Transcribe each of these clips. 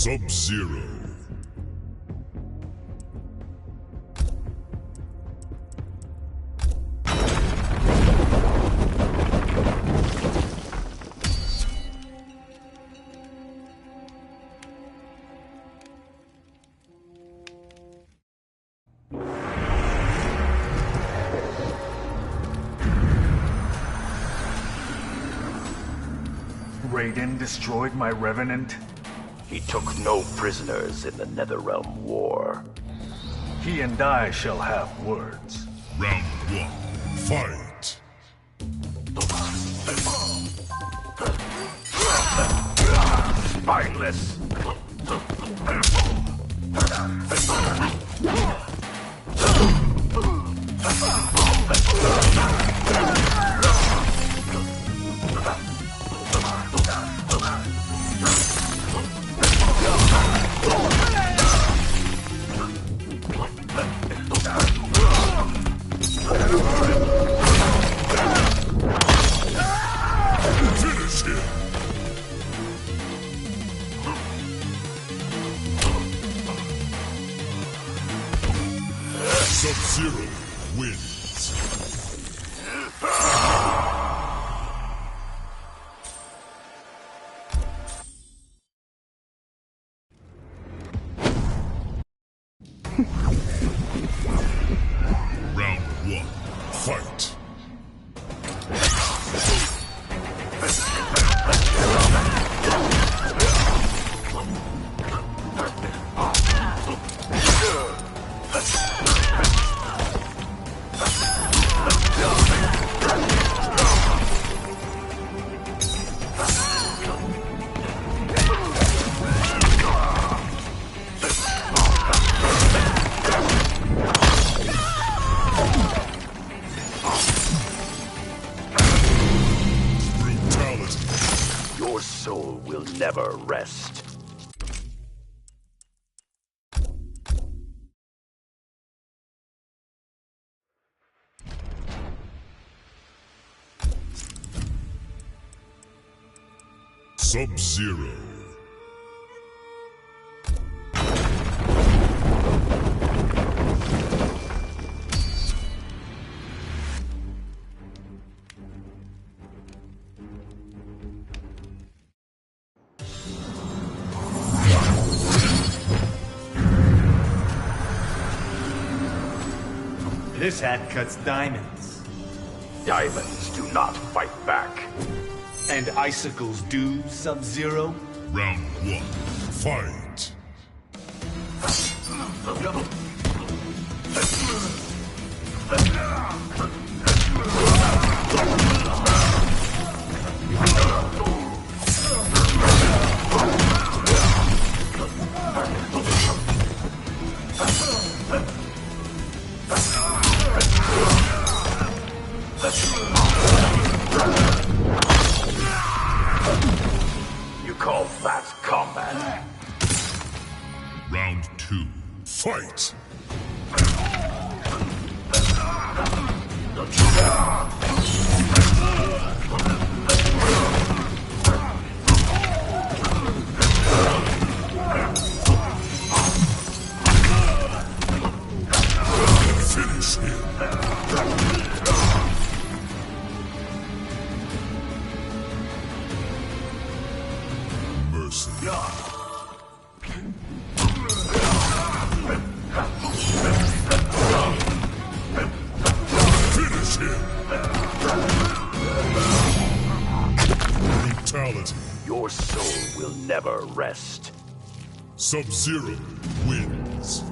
Sub-Zero. Raiden destroyed my Revenant? He took no prisoners in the Netherrealm War. He and I shall have words. Round one, fight! Spineless! Finish him! Sub-Zero wins. Round one, fight! Brutality. Your soul will never rest. Sub-Zero. This hat cuts diamonds. Diamonds do not fight back. And icicles do, Sub-Zero? Round one, fight! You call that combat? Round two, fight! Finish him! Mercy. Finish him! Brutality. Your soul will never rest. Sub-Zero wins.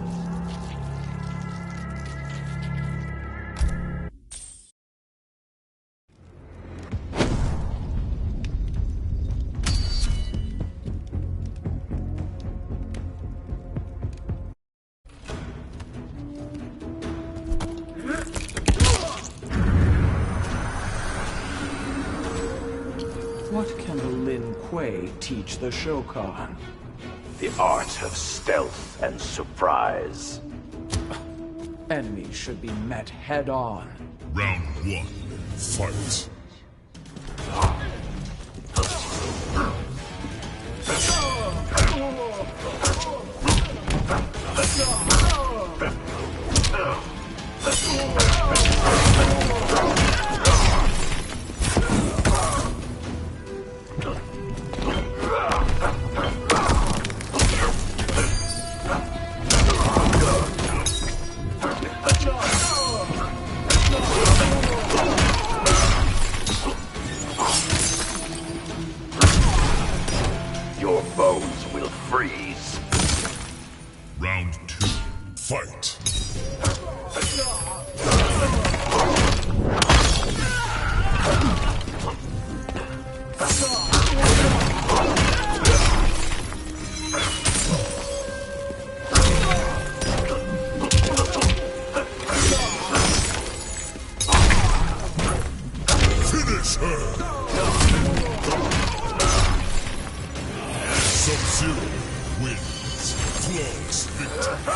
What can the Lin Kuei teach the Shokan? The art of stealth and surprise. Enemies should be met head-on. Round one, fight! Fight. Finish her! Sub-Zero wins. Flawless victory.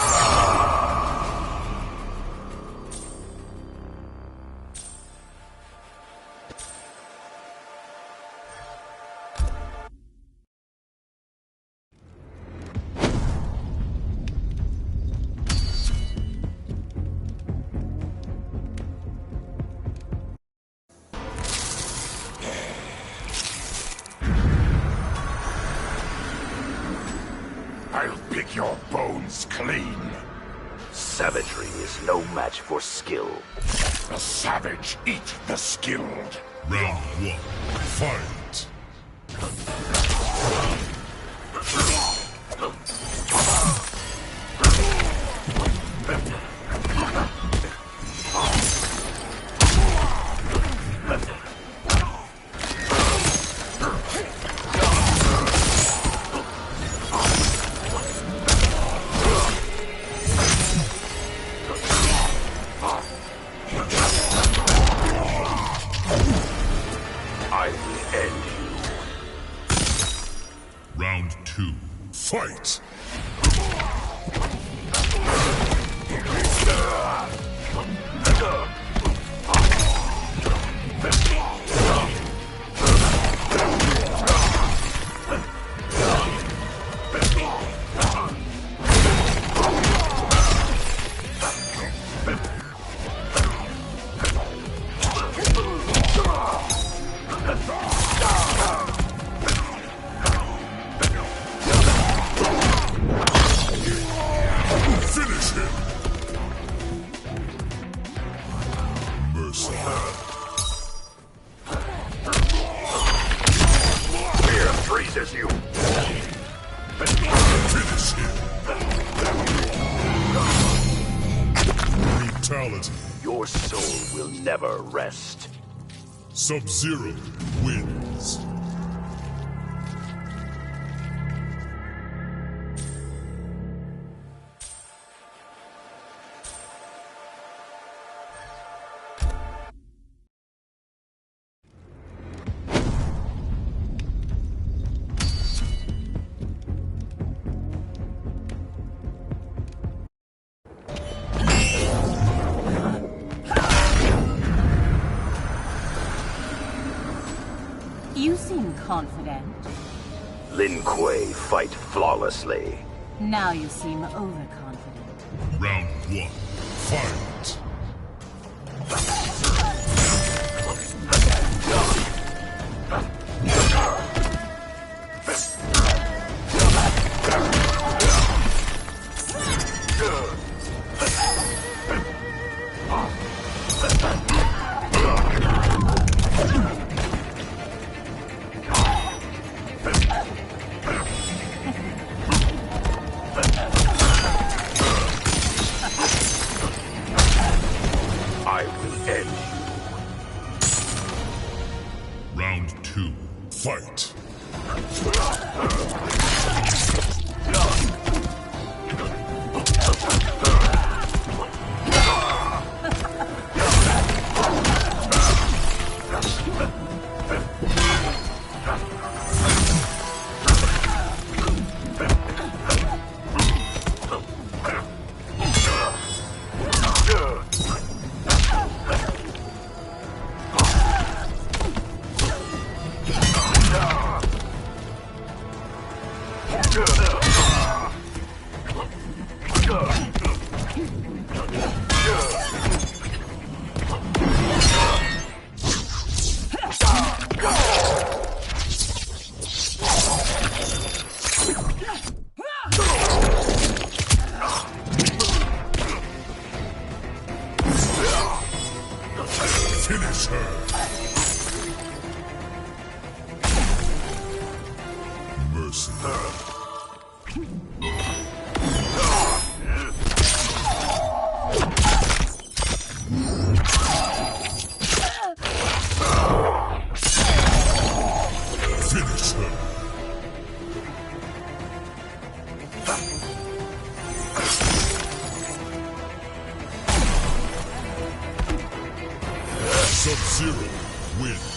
I'll pick your bones clean. Savagery is no match for skill. The savage eat the skilled. Round one. Fight. I will end you. Round two. Fight. Finish him! Mercy. Fear freezes you. Finish him! Brutality. Your soul will never rest. Sub-Zero wins. You seem confident. Lin Kuei fight flawlessly. Now you seem overconfident. Round one. Fight. I will end you. Round two. Fight. Finish her. Mercy. Sub-Zero wins.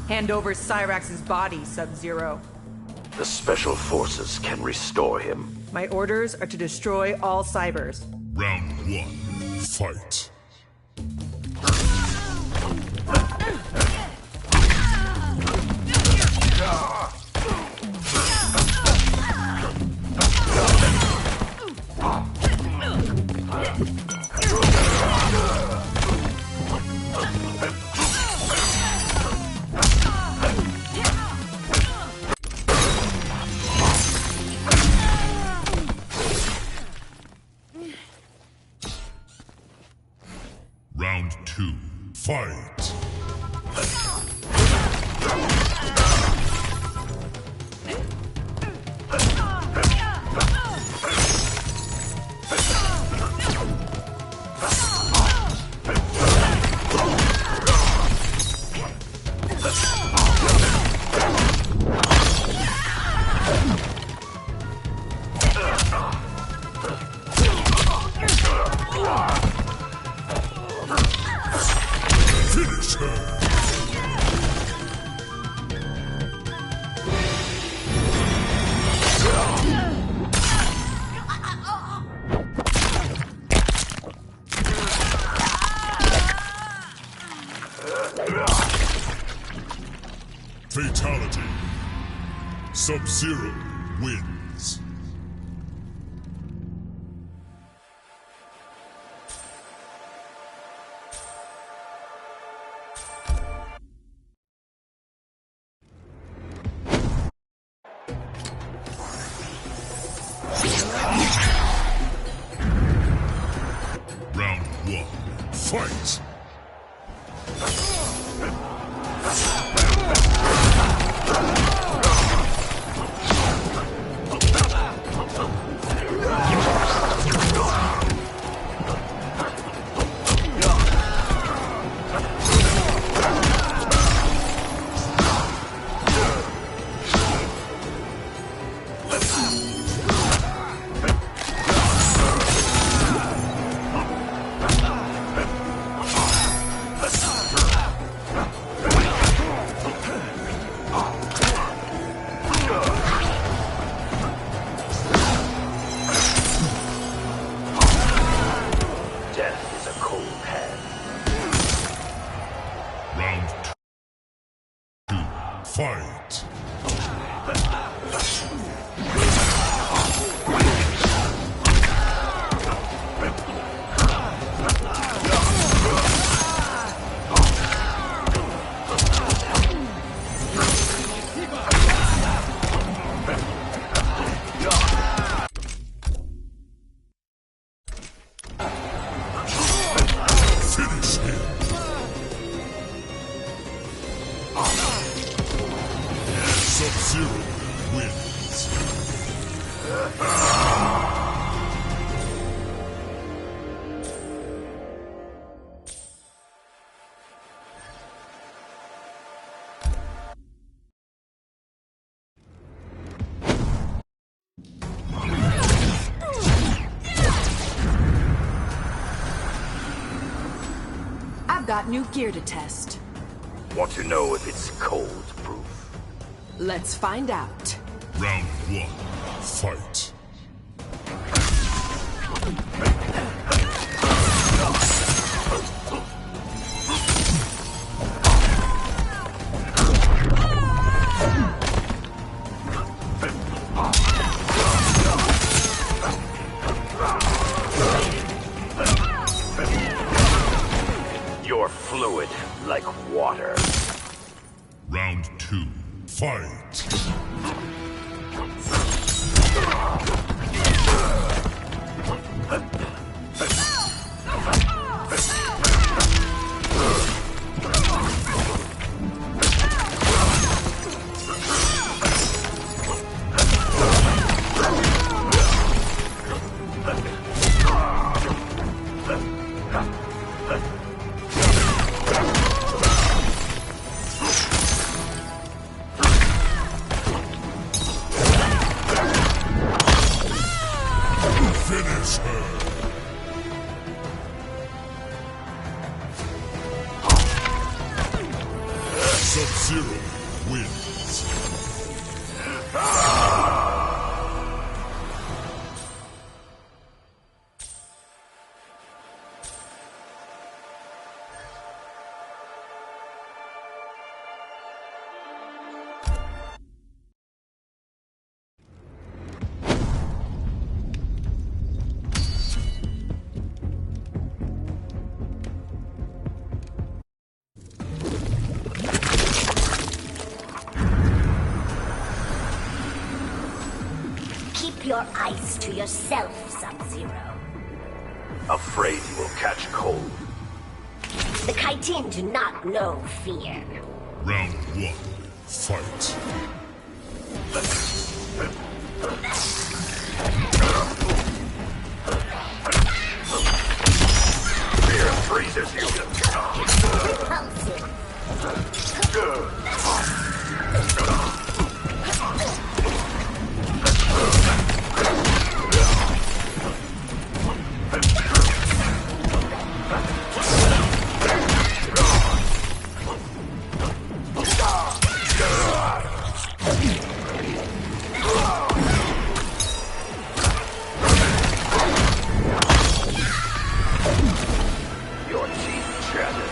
Hand over Cyrax's body, Sub-Zero. The Special Forces can restore him. My orders are to destroy all cybers. Round 1, fight. Round 2, fight! Finish her! Fatality. Sub-Zero wins. Round 1, fight! Death is a cold hand. Round 2, fight! Finish him! Sub-Zero wins. I've got new gear to test. Want to know if it's cold proof? Let's find out. Round 1, fight! You're fluid like water. Round 2, fight! her. Sub-Zero wins. Keep your eyes to yourself, Sub-Zero. Afraid you will catch cold. The Kytin do not know fear. Round 1, fight. Fear freezes you. Repulsive. Your teeth chatter.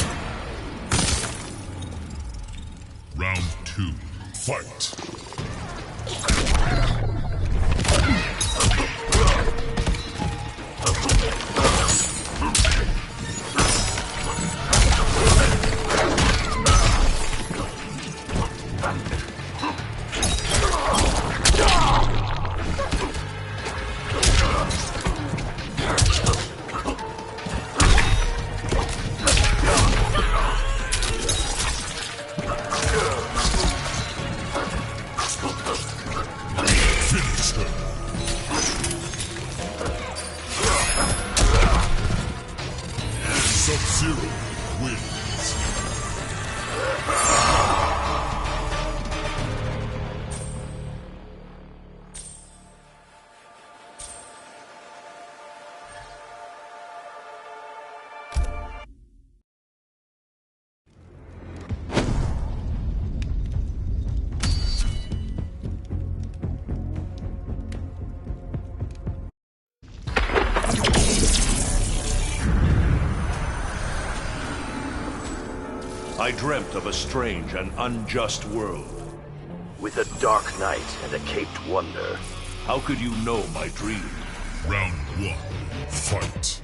Round 2, fight. Finish her. Sub-Zero wins. I dreamt of a strange and unjust world. With a dark night and a caped wonder. How could you know my dream? Round 1, fight.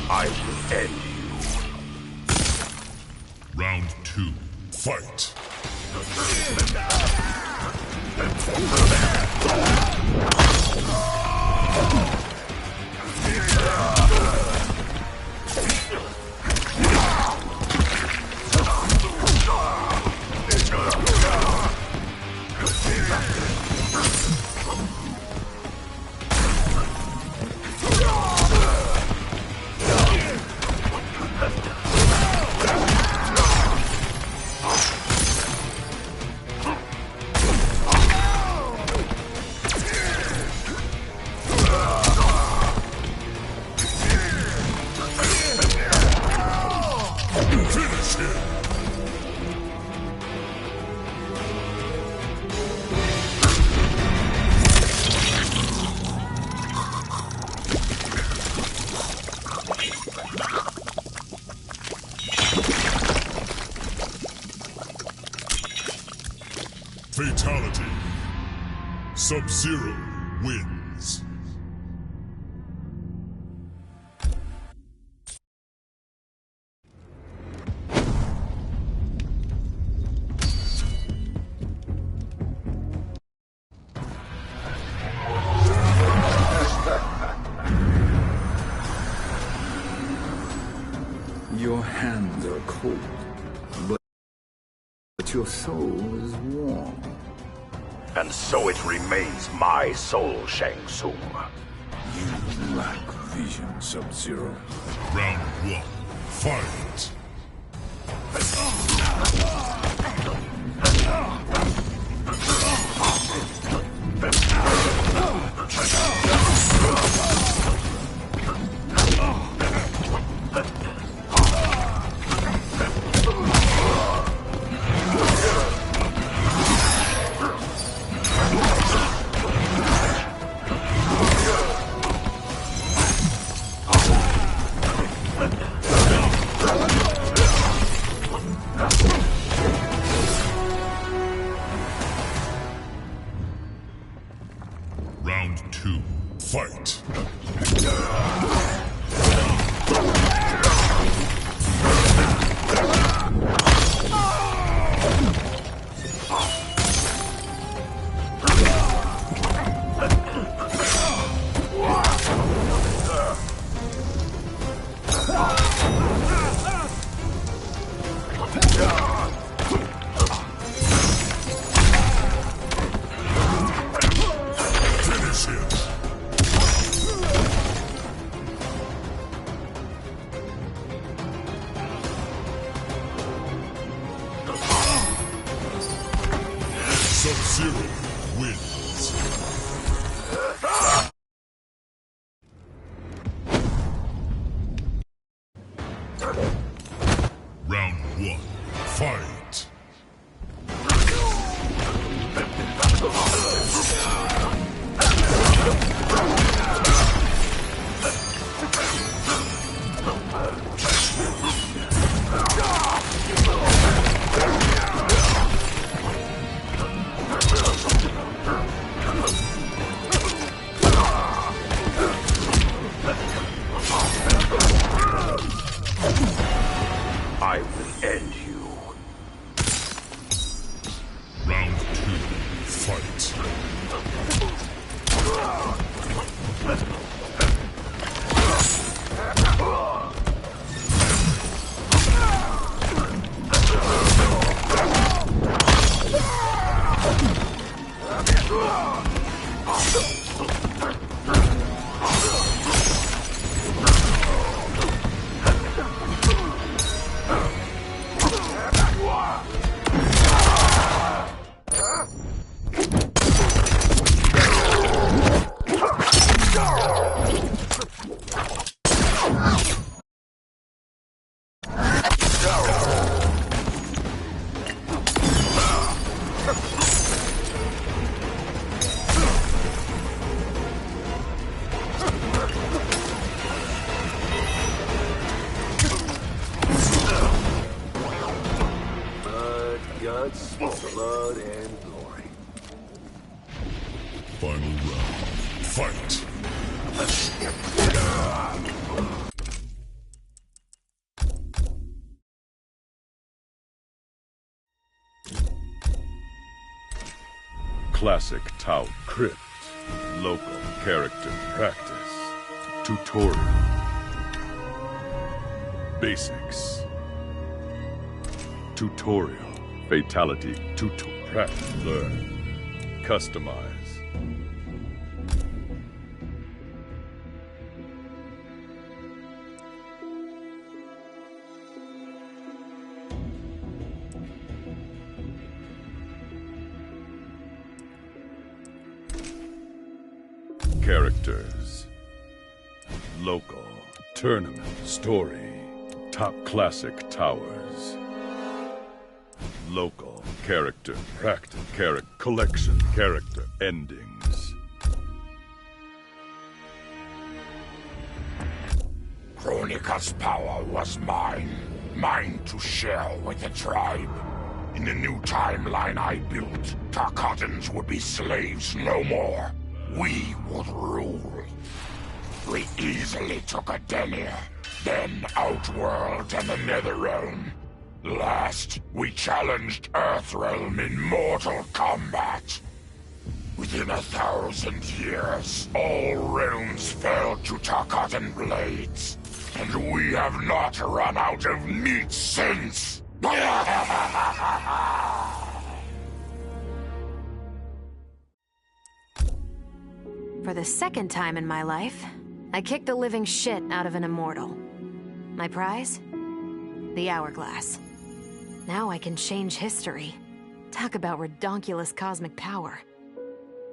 I will end you. Round 2, fight. Finish him! Fatality. Sub-Zero wins. And so it remains my soul, Shang Tsung. You lack vision, Sub-Zero. Round 1. Fight! Round 2. Fight! Finish him! Sub-Zero wins. Round 1. Fight! I will end you. Round 2. Fight! Guts, blood, and glory. Final round. Fight! Classic Tau Crypt. Local character practice. Tutorial. Basics. Tutorial. Fatality. Practice. Learn. Customize. Characters. Local. Tournament. Story. Top classic towers. Local. Character. Practice. Character. Collection. Character. Endings. Kronika's power was mine. Mine to share with the tribe. In the new timeline I built, Tarkatans would be slaves no more. We would rule. We easily took Adenir, then Outworld and the Netherrealm. Last, we challenged Earthrealm in mortal combat. Within 1,000 years, all realms fell to Tarkatan blades. And we have not run out of meat since! 。 Round For the second time in my life, I kicked the living shit out of an immortal. My prize? The Hourglass. Now I can change history. Talk about redonkulous cosmic power.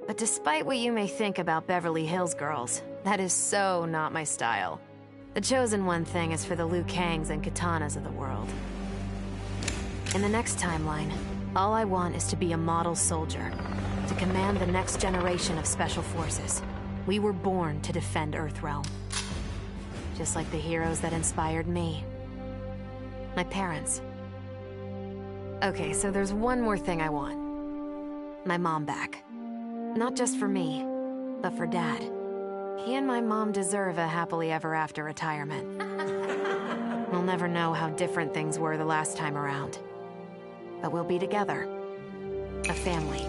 But despite what you may think about Beverly Hills girls, that is so not my style. The Chosen One thing is for the Liu Kangs and Katanas of the world. In the next timeline, all I want is to be a model soldier, to command the next generation of special forces. We were born to defend Earthrealm. Just like the heroes that inspired me. My parents. Okay, so there's one more thing I want. My mom back. Not just for me, but for Dad. He and my mom deserve a happily ever after retirement. We'll never know how different things were the last time around. But we'll be together. A family.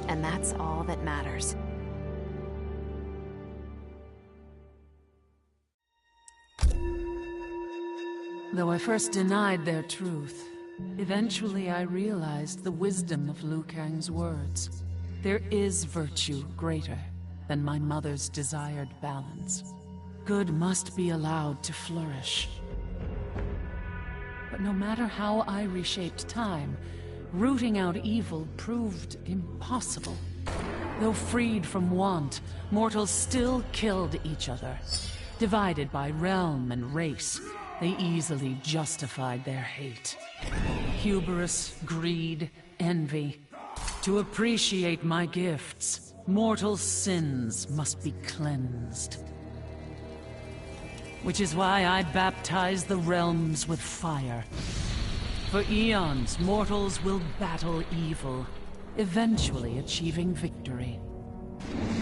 And that's all that matters. Though I first denied their truth, eventually I realized the wisdom of Liu Kang's words. There is virtue greater than my mother's desired balance. Good must be allowed to flourish. But no matter how I reshaped time, rooting out evil proved impossible. Though freed from want, mortals still killed each other. Divided by realm and race, they easily justified their hate. Hubris, greed, envy. To appreciate my gifts, mortal sins must be cleansed. Which is why I baptize the realms with fire. For eons, mortals will battle evil, eventually achieving victory.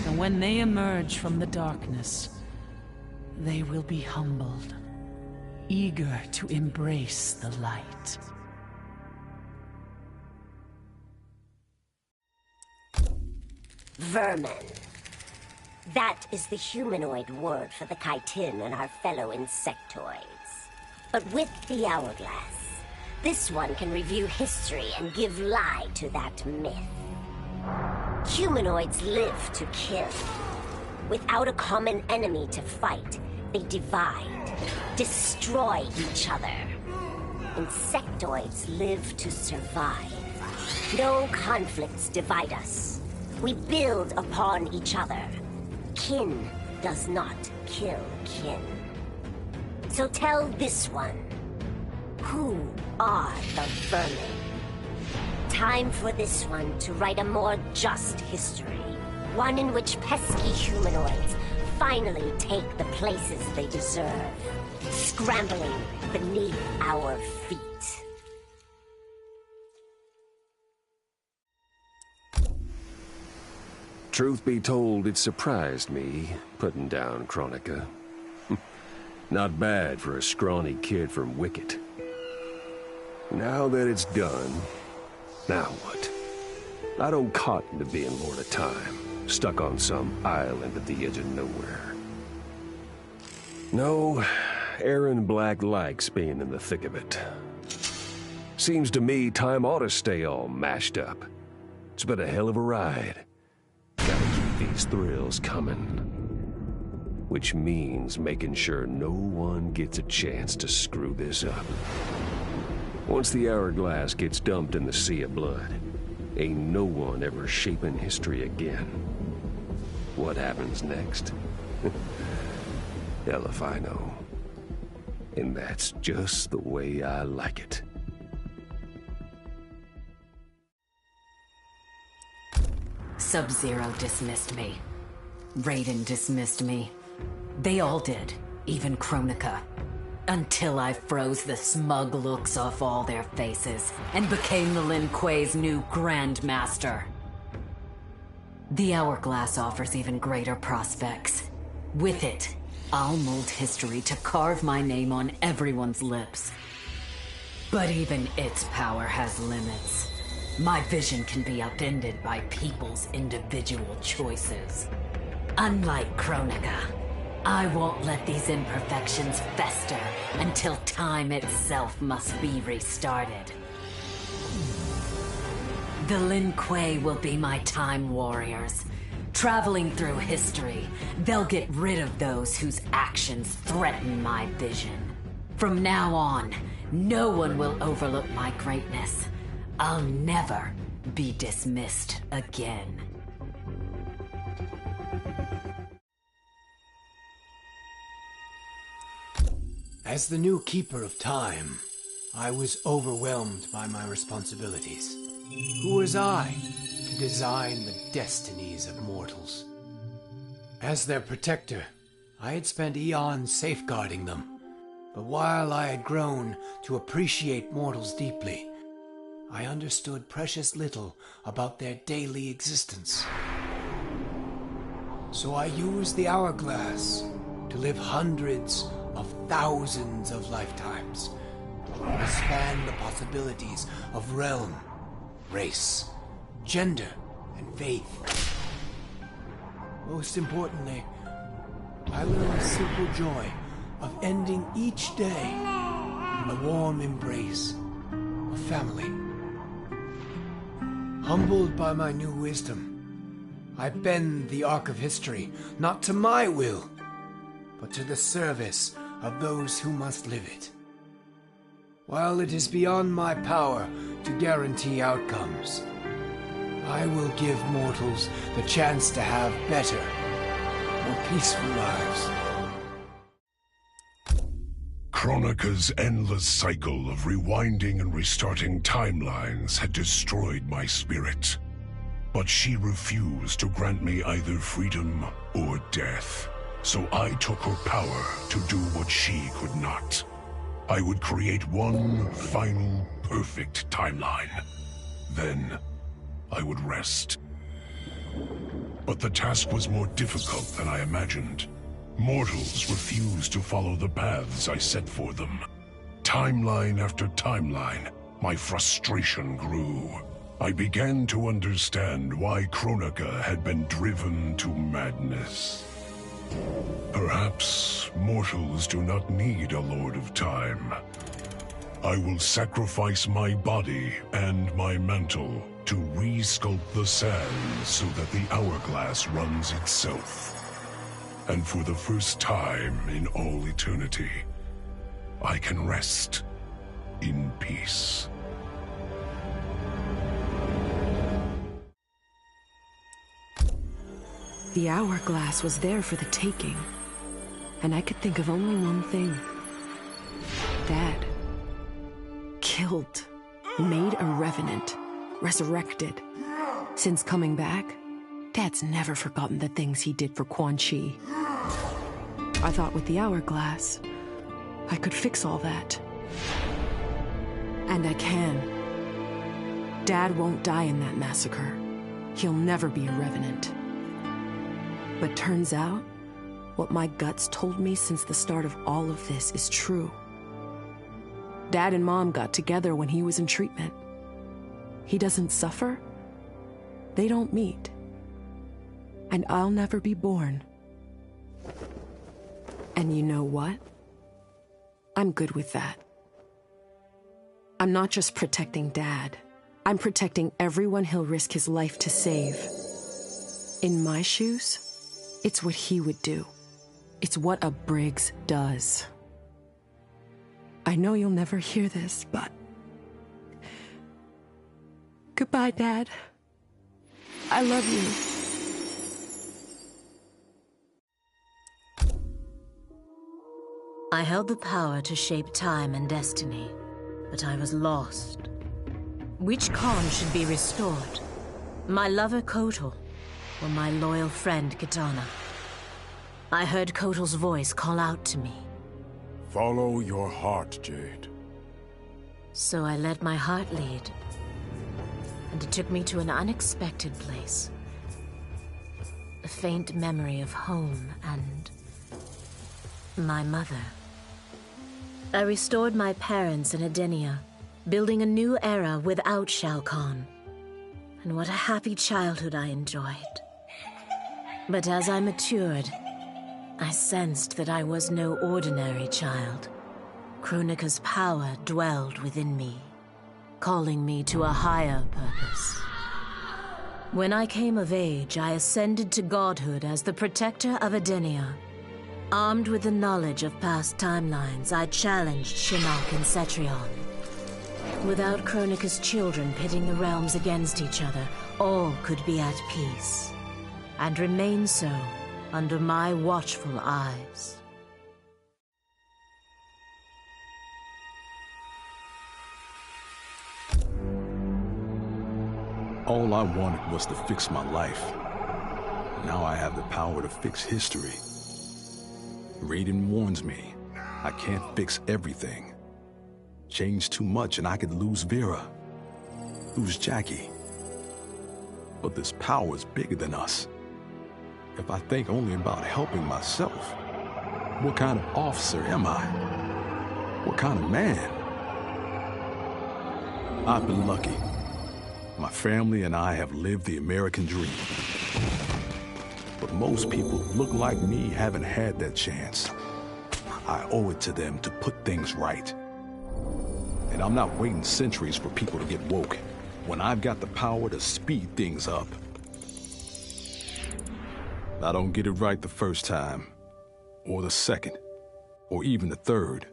And when they emerge from the darkness, they will be humbled, eager to embrace the light. Vermin. That is the humanoid word for the chitin and our fellow insectoids. But with the Hourglass, this one can review history and give lie to that myth. Humanoids live to kill. Without a common enemy to fight, they divide, destroy each other. Insectoids live to survive. No conflicts divide us. We build upon each other. Kin does not kill kin. So tell this one, who are the vermin? Time for this one to write a more just history. One in which pesky humanoids finally take the places they deserve, scrambling beneath our feet. Truth be told, it surprised me, putting down Kronika. Not bad for a scrawny kid from Wicket. Now that it's done, now what? I don't cotton to being Lord of Time, stuck on some island at the edge of nowhere. No, Aaron Black likes being in the thick of it. Seems to me time ought to stay all mashed up. It's been a hell of a ride. Gotta keep these thrills coming. Which means making sure no one gets a chance to screw this up. Once the Hourglass gets dumped in the sea of blood, ain't no one ever shaping history again. What happens next? Hell if I know. And that's just the way I like it. Sub-Zero dismissed me. Raiden dismissed me. They all did, even Kronika. Until I froze the smug looks off all their faces and became the Lin Kuei's new Grandmaster. The Hourglass offers even greater prospects. With it, I'll mold history to carve my name on everyone's lips. But even its power has limits. My vision can be upended by people's individual choices. Unlike Kronika, I won't let these imperfections fester until time itself must be restarted. The Lin Kuei will be my time warriors. Traveling through history, they'll get rid of those whose actions threaten my vision. From now on, no one will overlook my greatness. I'll never be dismissed again. As the new Keeper of Time, I was overwhelmed by my responsibilities. Who was I to design the destinies of mortals? As their protector, I had spent eons safeguarding them. But while I had grown to appreciate mortals deeply, I understood precious little about their daily existence. So I used the hourglass to live hundreds of thousands of lifetimes, to span the possibilities of realm, race, gender, and faith. Most importantly, I learned the simple joy of ending each day in the warm embrace of family. Humbled by my new wisdom, I bend the arc of history, not to my will, but to the service of those who must live it. While it is beyond my power to guarantee outcomes, I will give mortals the chance to have better, more peaceful lives. Kronika's endless cycle of rewinding and restarting timelines had destroyed my spirit. But she refused to grant me either freedom or death. So I took her power to do what she could not. I would create one final, perfect timeline. Then, I would rest. But the task was more difficult than I imagined. Mortals refused to follow the paths I set for them. Timeline after timeline, my frustration grew. I began to understand why Kronika had been driven to madness. Perhaps mortals do not need a Lord of Time. I will sacrifice my body and my mantle to re-sculpt the sands so that the hourglass runs itself. And for the first time in all eternity, I can rest in peace. The hourglass was there for the taking, and I could think of only one thing. Dad. Killed. Made a revenant. Resurrected. Since coming back, Dad's never forgotten the things he did for Quan Chi. I thought with the hourglass, I could fix all that. And I can. Dad won't die in that massacre. He'll never be a revenant. But turns out, what my guts told me since the start of all of this is true. Dad and Mom got together when he was in treatment. He doesn't suffer. They don't meet. And I'll never be born. And you know what? I'm good with that. I'm not just protecting Dad. I'm protecting everyone he'll risk his life to save. In my shoes, it's what he would do. It's what a Briggs does. I know you'll never hear this, but... Goodbye, Dad. I love you. I held the power to shape time and destiny, but I was lost. Which Khan should be restored? My lover Kotal, or my loyal friend Kitana? I heard Kotal's voice call out to me. Follow your heart, Jade. So I let my heart lead, and it took me to an unexpected place. A faint memory of home and my mother. I restored my parents in Edenia, building a new era without Shao Kahn. And what a happy childhood I enjoyed. But as I matured, I sensed that I was no ordinary child. Kronika's power dwelled within me, calling me to a higher purpose. When I came of age, I ascended to godhood as the protector of Edenia. Armed with the knowledge of past timelines, I challenged Shinnok and Cetrion. Without Kronika's children pitting the realms against each other, all could be at peace, and remain so under my watchful eyes. All I wanted was to fix my life. Now I have the power to fix history. Raiden warns me, I can't fix everything. Change too much and I could lose Vera, lose Jackie. But this power is bigger than us. If I think only about helping myself, what kind of officer am I? What kind of man? I've been lucky. My family and I have lived the American dream. But most people who look like me haven't had that chance. I owe it to them to put things right. And I'm not waiting centuries for people to get woke, when I've got the power to speed things up. I don't get it right the first time, or the second, or even the third.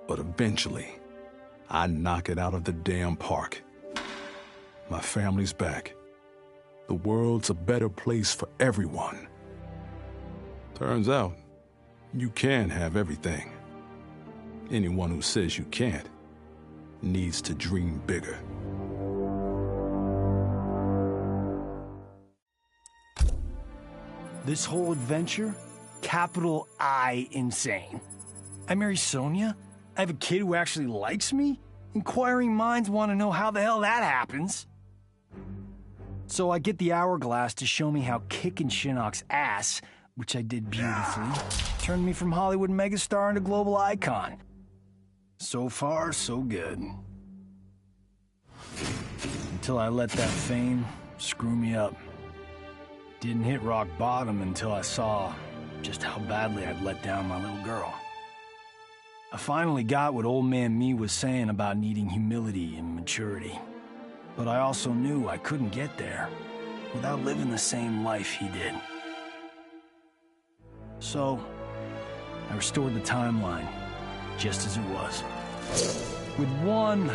But eventually, I knock it out of the damn park. My family's back. The world's a better place for everyone. Turns out, you can have everything. Anyone who says you can't needs to dream bigger. This whole adventure, capital I insane. I marry Sonya? I have a kid who actually likes me? Inquiring minds want to know how the hell that happens. So I get the hourglass to show me how kicking Shinnok's ass, which I did beautifully, turned me from Hollywood megastar into global icon. So far, so good. Until I let that fame screw me up. Didn't hit rock bottom until I saw just how badly I'd let down my little girl. I finally got what old man me was saying about needing humility and maturity. But I also knew I couldn't get there without living the same life he did. So, I restored the timeline, just as it was. With one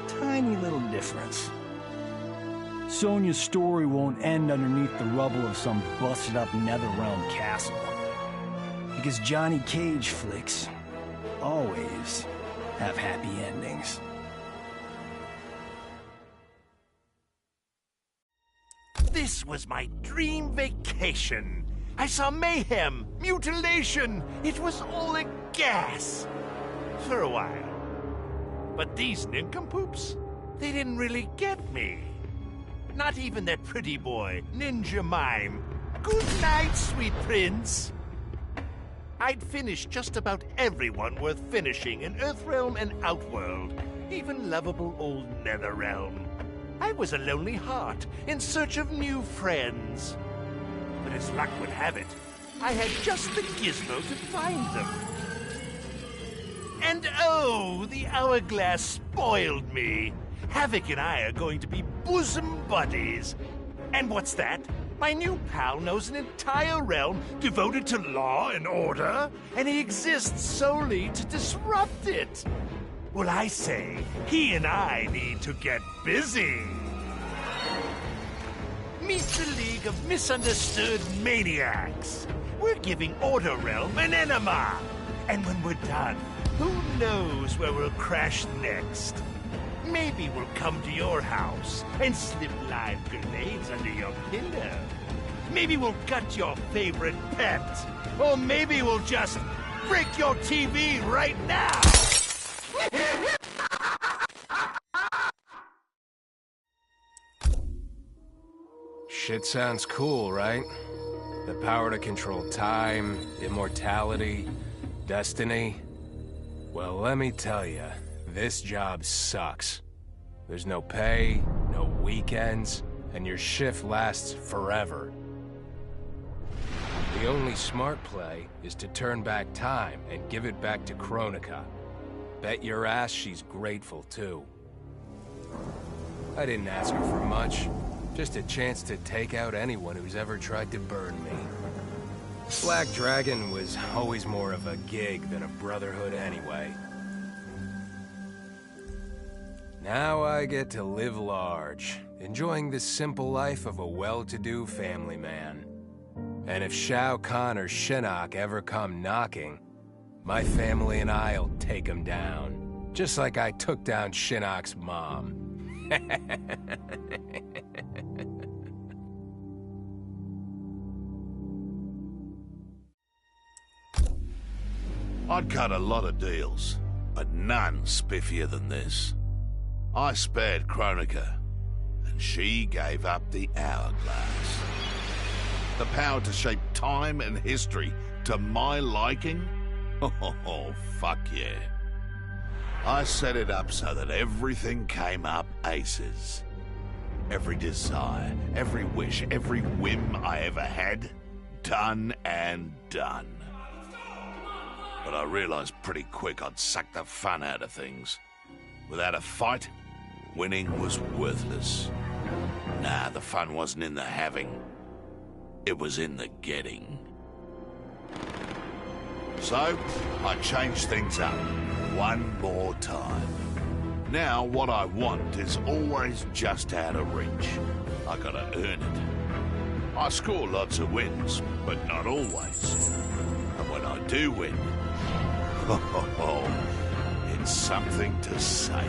tiny little difference. Sonya's story won't end underneath the rubble of some busted-up Netherrealm castle. Because Johnny Cage flicks always have happy endings. This was my dream vacation. I saw mayhem, mutilation. It was all a gas. For a while. But these nincompoops, they didn't really get me. Not even that pretty boy, Ninja Mime. Good night, sweet prince. I'd finished just about everyone worth finishing in Earthrealm and Outworld, even lovable old Netherrealm. I was a lonely heart in search of new friends. But as luck would have it, I had just the gizmo to find them. And oh, the hourglass spoiled me. Havoc and I are going to be bosom buddies. And what's that? My new pal knows an entire realm devoted to law and order, and he exists solely to disrupt it. Well, I say, he and I need to get busy. Meet the League of Misunderstood Maniacs. We're giving Order Realm an enema. And when we're done, who knows where we'll crash next? Maybe we'll come to your house and slip live grenades under your pillow. Maybe we'll gut your favorite pet. Or maybe we'll just break your TV right now. Shit sounds cool, right? The power to control time, immortality, destiny. Well, let me tell you, this job sucks. There's no pay, no weekends, and your shift lasts forever. The only smart play is to turn back time and give it back to Kronika. Bet your ass she's grateful, too. I didn't ask her for much. Just a chance to take out anyone who's ever tried to burn me. Black Dragon was always more of a gig than a brotherhood anyway. Now I get to live large, enjoying the simple life of a well-to-do family man. And if Shao Kahn or Shinnok ever come knocking, my family and I'll take them down. Just like I took down Shinnok's mom. I'd cut a lot of deals, but none spiffier than this. I spared Kronika, and she gave up the Hourglass. The power to shape time and history to my liking? Oh, fuck yeah. I set it up so that everything came up aces. Every desire, every wish, every whim I ever had, done and done. But I realized pretty quick I'd suck the fun out of things. Without a fight, winning was worthless. Nah, the fun wasn't in the having. It was in the getting. So, I changed things up one more time. Now, what I want is always just out of reach. I gotta earn it. I score lots of wins, but not always. And when I do win, it's something to say.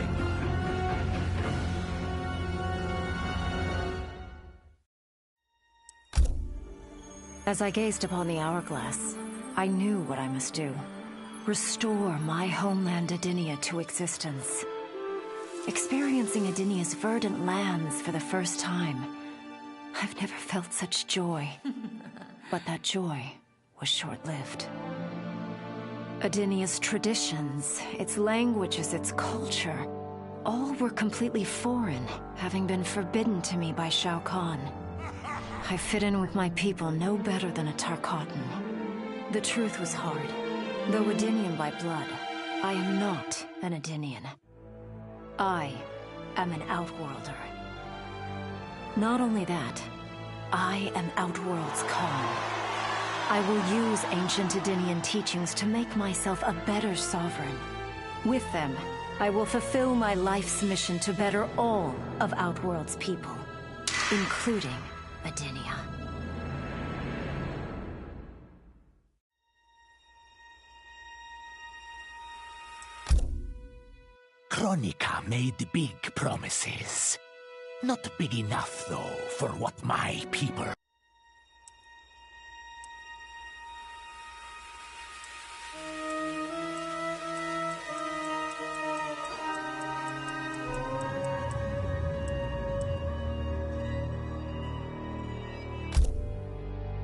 As I gazed upon the hourglass, I knew what I must do. Restore my homeland Edenia to existence. Experiencing Edenia's verdant lands for the first time, I've never felt such joy. But that joy was short-lived. Edenia's traditions, its languages, its culture, all were completely foreign, having been forbidden to me by Shao Kahn. I fit in with my people no better than a Tarkatan. The truth was hard. Though Edenian by blood, I am not an Edenian. I am an Outworlder. Not only that, I am Outworld's Khan. I will use ancient Edenian teachings to make myself a better sovereign. With them, I will fulfill my life's mission to better all of Outworld's people, including Edenia. Kronika made big promises. Not big enough, though, for what my people...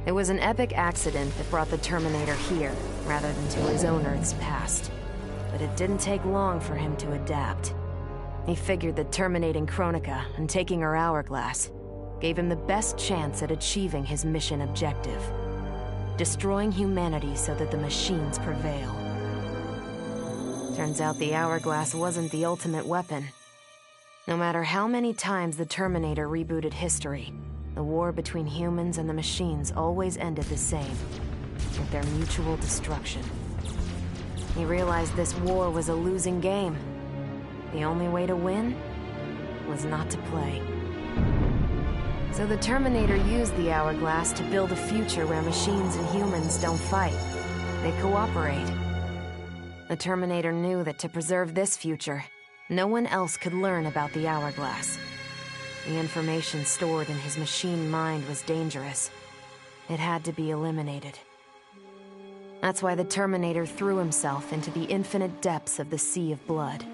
It was an epic accident that brought the Terminator here, rather than to his own Earth's past. But it didn't take long for him to adapt. He figured that terminating Kronika and taking her hourglass gave him the best chance at achieving his mission objective. Destroying humanity so that the machines prevail. Turns out the hourglass wasn't the ultimate weapon. No matter how many times the Terminator rebooted history, the war between humans and the machines always ended the same, with their mutual destruction. He realized this war was a losing game. The only way to win was not to play. So the Terminator used the hourglass to build a future where machines and humans don't fight. They cooperate. The Terminator knew that to preserve this future, no one else could learn about the hourglass. The information stored in his machine mind was dangerous. It had to be eliminated. That's why the Terminator threw himself into the infinite depths of the Sea of Blood.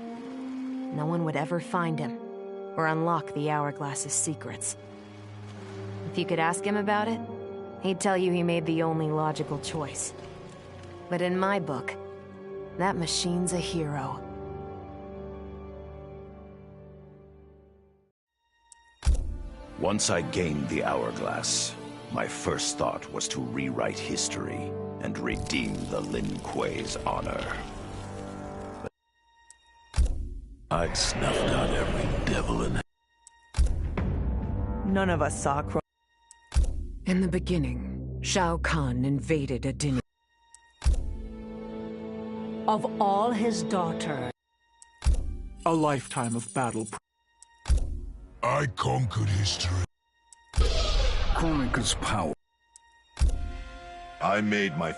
No one would ever find him, or unlock the hourglass's secrets. If you could ask him about it, he'd tell you he made the only logical choice. But in my book, that machine's a hero. Once I gained the hourglass, my first thought was to rewrite history and redeem the Lin Kuei's honor. But I'd snuffed out every devil in None of us saw In the beginning, Shao Kahn invaded Edenia. Of all his daughters, A lifetime of battle. I conquered history. Kronika's power. I made my...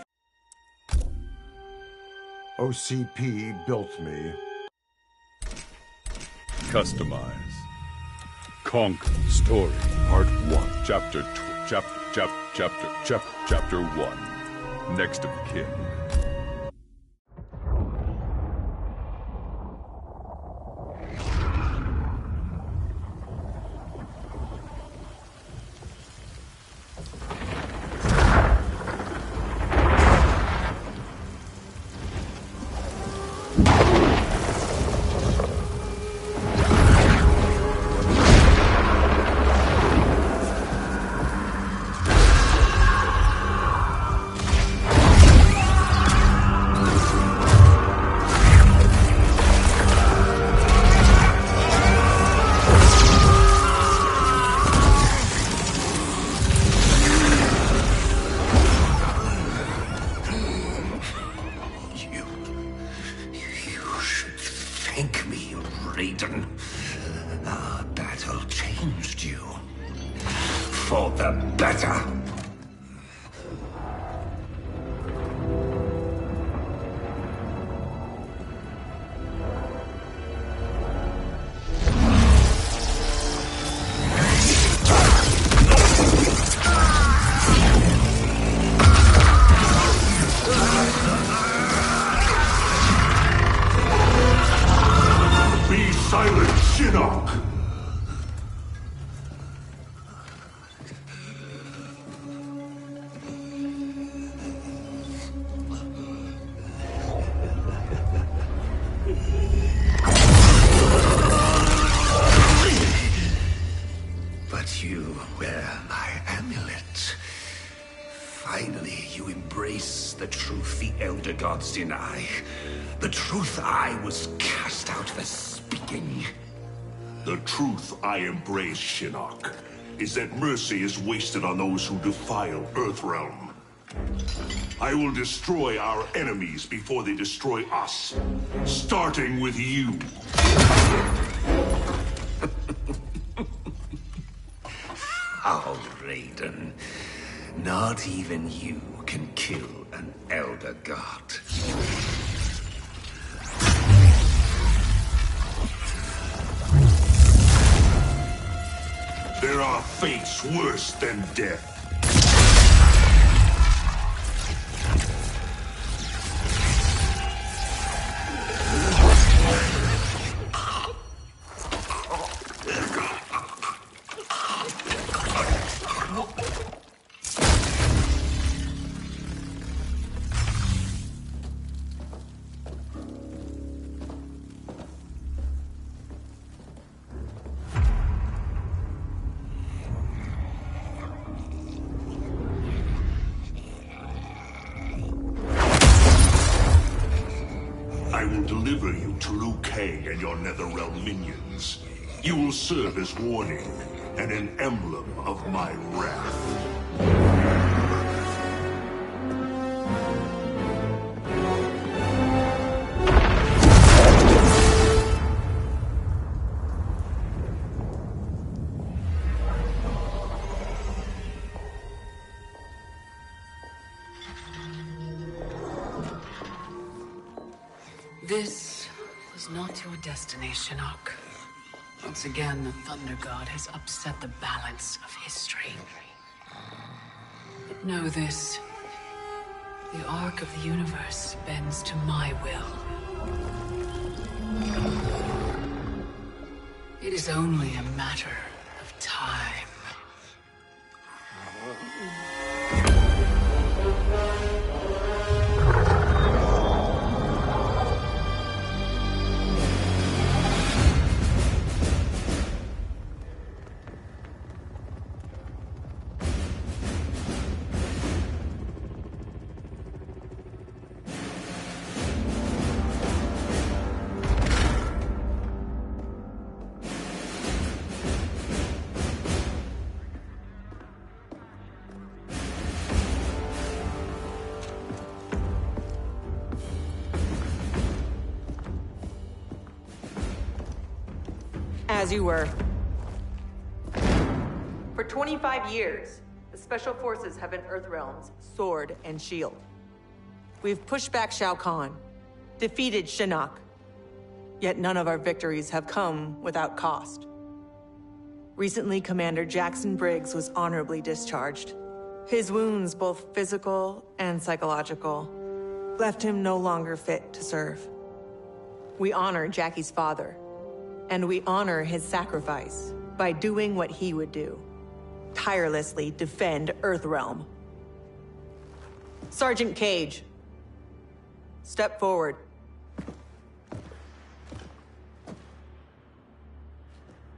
OCP built me. Customize. Conquer. Story. Part 1. Chapter 1. Next of kin. Deny. The truth I was cast out for speaking. The truth I embrace, Shinnok, is that mercy is wasted on those who defile Earthrealm. I will destroy our enemies before they destroy us, starting with you. How, Raiden? Not even you can kill an Elder God. There are fates worse than death. I will deliver you to Liu Kang and your Netherrealm minions. You will serve as warning and an emblem of my wrath. This was not your destiny, Shinnok. Once again, the Thunder God has upset the balance of history. But know this. The arc of the universe bends to my will. It is only a matter of time. As you were. For 25 years, the Special Forces have been Earthrealm's sword and shield. We've pushed back Shao Kahn, defeated Shinnok, yet none of our victories have come without cost. Recently, Commander Jackson Briggs was honorably discharged. His wounds, both physical and psychological, left him no longer fit to serve. We honor Jackie's father, and we honor his sacrifice by doing what he would do. Tirelessly defend Earthrealm. Sergeant Cage, step forward.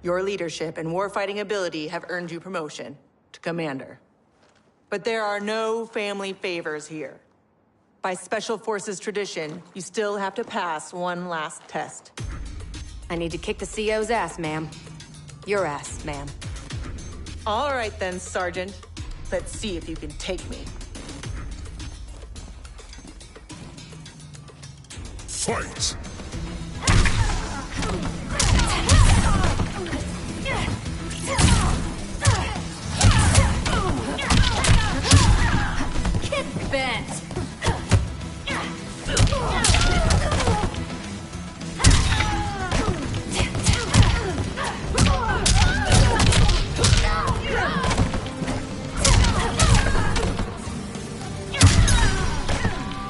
Your leadership and warfighting ability have earned you promotion to Commander. But there are no family favors here. By Special Forces tradition, you still have to pass one last test. I need to kick the CO's ass, ma'am. Your ass, ma'am. All right then, Sergeant. Let's see if you can take me. Fight! Get bent!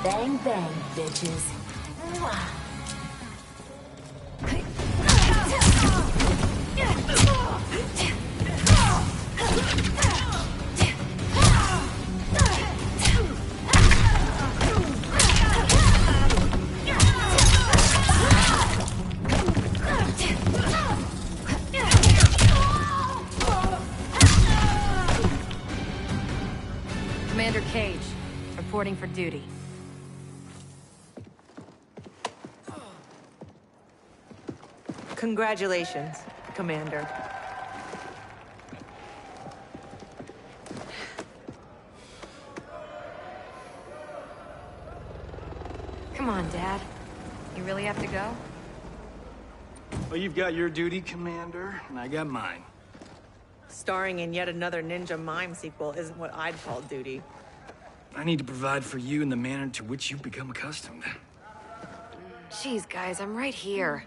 Bang, bang, bitches. Commander Cage, reporting for duty. Congratulations, Commander. Come on, Dad. You really have to go? Well, you've got your duty, Commander, and I got mine. Starring in yet another Ninja Mime sequel isn't what I'd call duty. I need to provide for you in the manner to which you've become accustomed. Jeez, guys, I'm right here.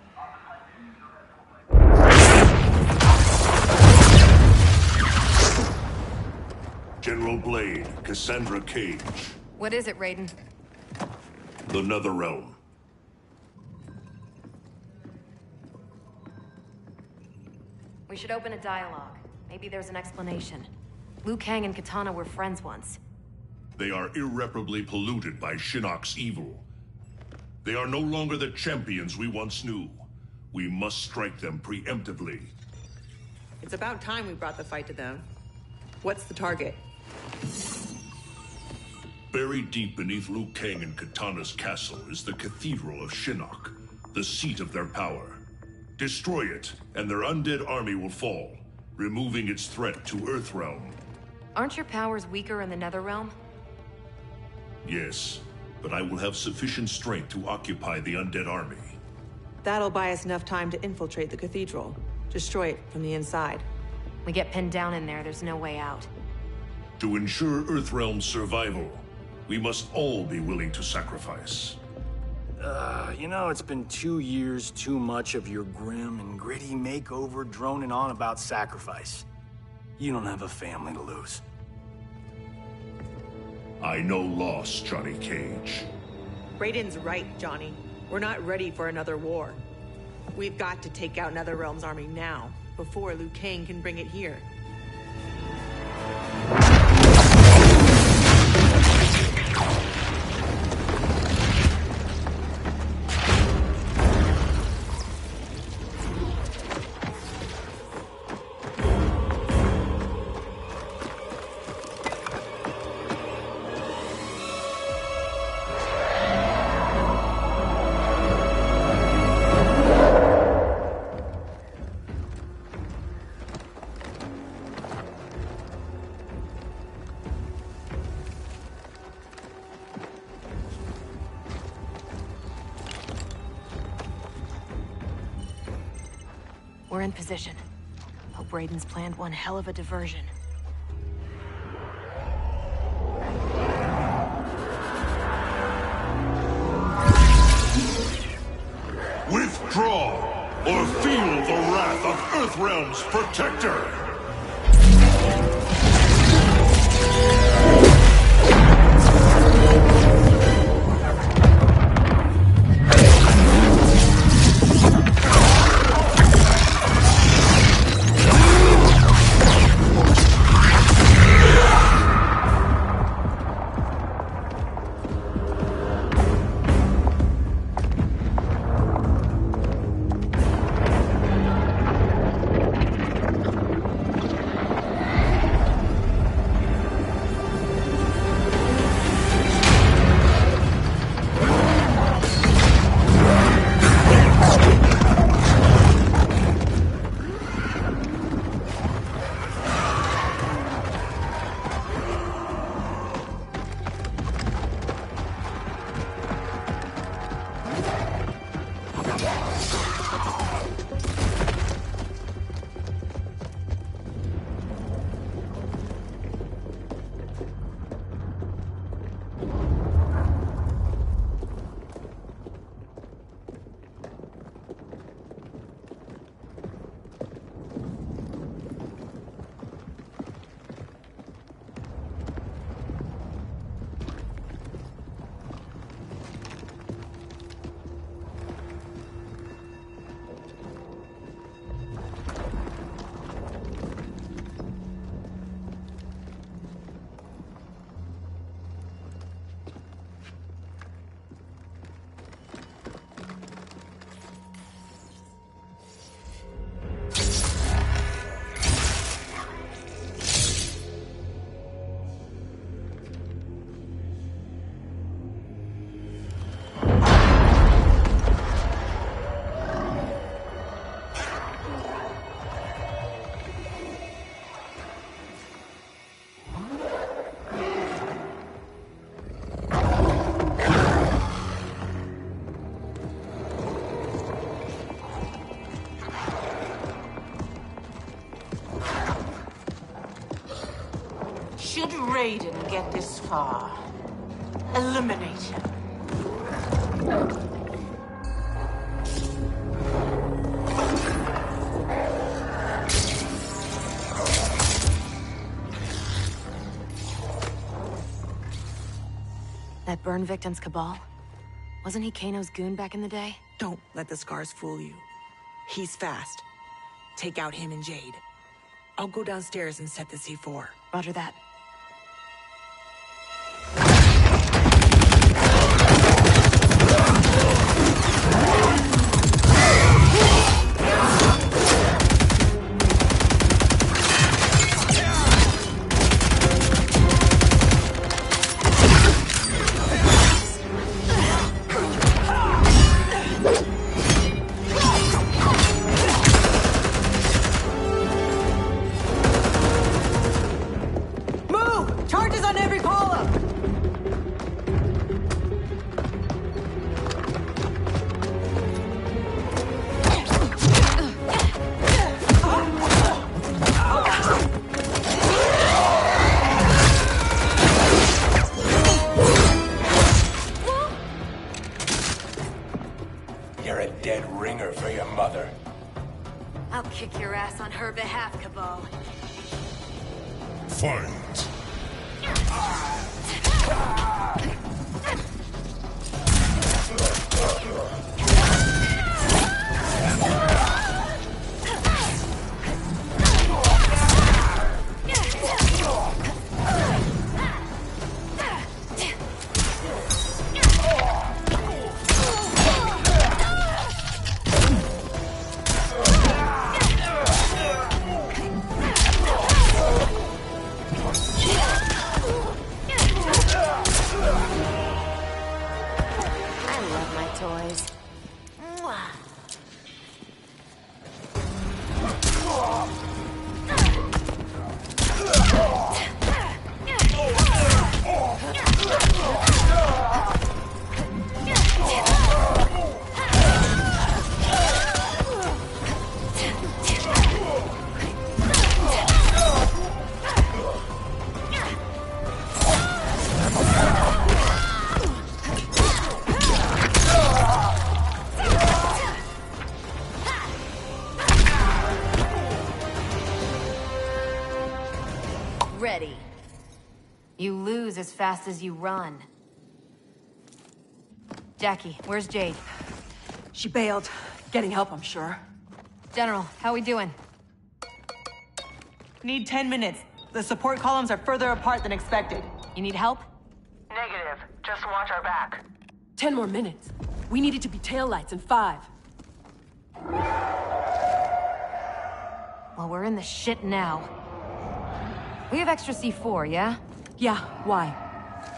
General Blade, Cassandra Cage. What is it, Raiden? The Netherrealm. We should open a dialogue. Maybe there's an explanation. Liu Kang and Katana were friends once. They are irreparably polluted by Shinnok's evil. They are no longer the champions we once knew. We must strike them preemptively. It's about time we brought the fight to them. What's the target? Buried deep beneath Liu Kang and Katana's castle is the Cathedral of Shinnok, the seat of their power. Destroy it, and their undead army will fall, removing its threat to Earthrealm. Aren't your powers weaker in the Netherrealm? Yes, but I will have sufficient strength to occupy the undead army. That'll buy us enough time to infiltrate the cathedral. Destroy it from the inside. We get pinned down in there, there's no way out. To ensure Earthrealm's survival, we must all be willing to sacrifice. You know, it's been 2 years too much of your grim and gritty makeover droning on about sacrifice. You don't have a family to lose. I know loss, Johnny Cage. Raiden's right, Johnny. We're not ready for another war. We've got to take out Netherrealm's army now, before Liu Kang can bring it here. in position. Hope Raiden's planned one hell of a diversion. Withdraw, or feel the wrath of Earthrealm's protector! Should Raiden get this far, eliminate him. That burn victim's Cabal? Wasn't he Kano's goon back in the day? Don't let the scars fool you. He's fast. Take out him and Jade. I'll go downstairs and set the C4. Roger that. You're a dead ringer for your mother. I'll kick your ass on her behalf, Cabal. Fight! fast as you run. Jackie, where's Jade? She bailed. Getting help, I'm sure. General, how we doing? Need 10 minutes. The support columns are further apart than expected. You need help? Negative. Just watch our back. 10 more minutes. We needed to be taillights in 5. Well, we're in the shit now. We have extra C4, yeah? Yeah, why?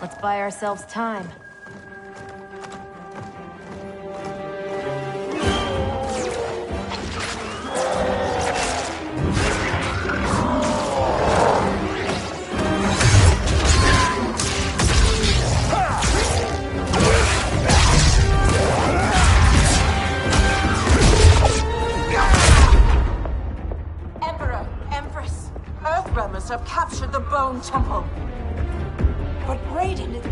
Let's buy ourselves time. Have captured the Bone Temple. But Raiden is...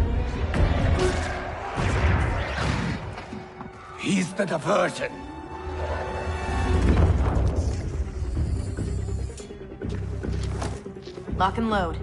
He's the diversion. Lock and load.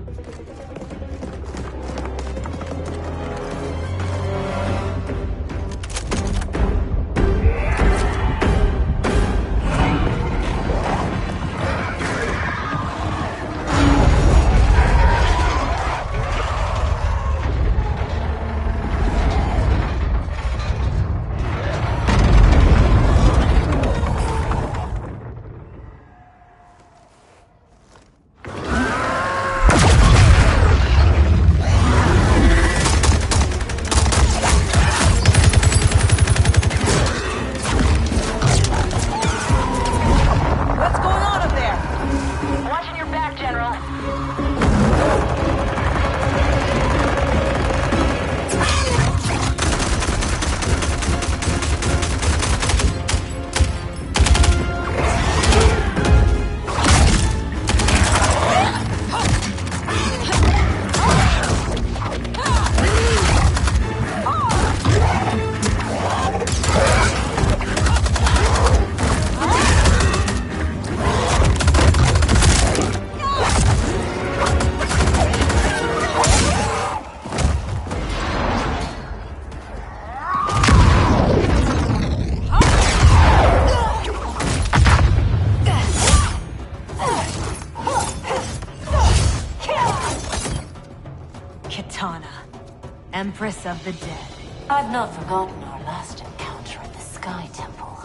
Empress of the Dead. I've not forgotten our last encounter at the Sky Temple.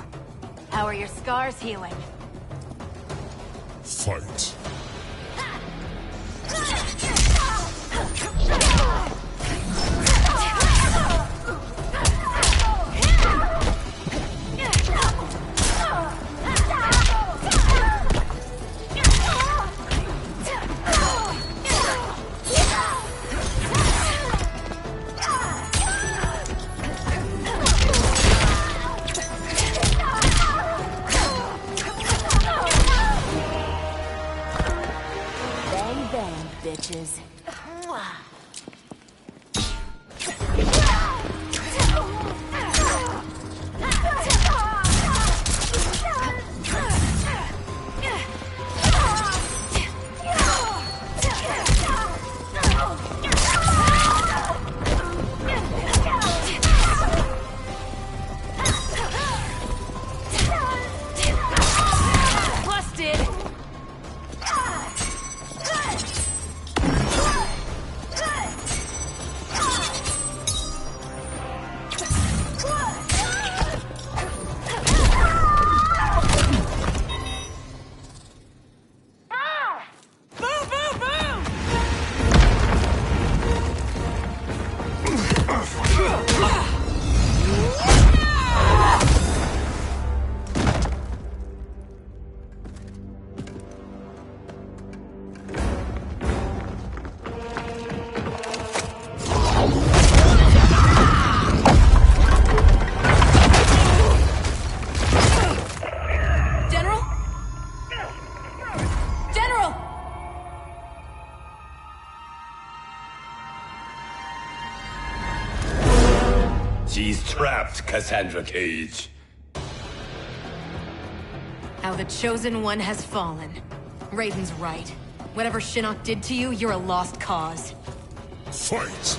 How are your scars healing? Fight. Bitches. She's trapped, Cassandra Cage. How the Chosen One has fallen. Raiden's right. Whatever Shinnok did to you, you're a lost cause. Fight!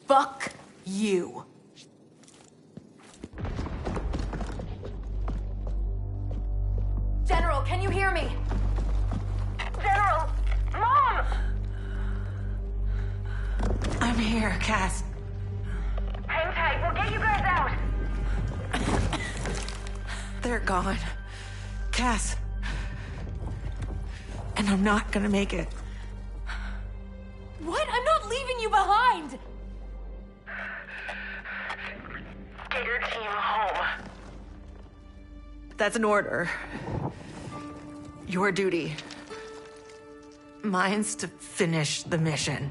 Fuck you. General, can you hear me? General! Mom! I'm here, Cass. Hang tight, we'll get you guys out. They're gone. Cass. And I'm not gonna make it. What? I'm not leaving you behind! Get your team home. That's an order. Your duty. Mine's to finish the mission.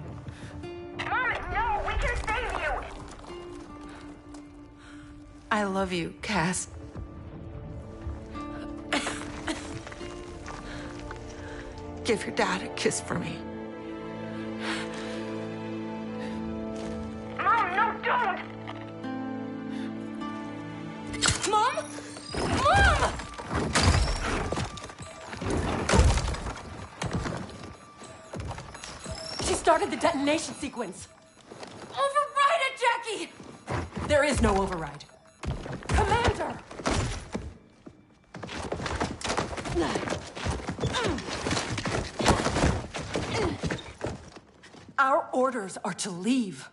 Mom, no, we can save you. I love you, Cass. Give your dad a kiss for me. Mom, no, don't! Mom? Mom! She started the detonation sequence. Override it, Jackie! There is no override. Commander! Our orders are to leave.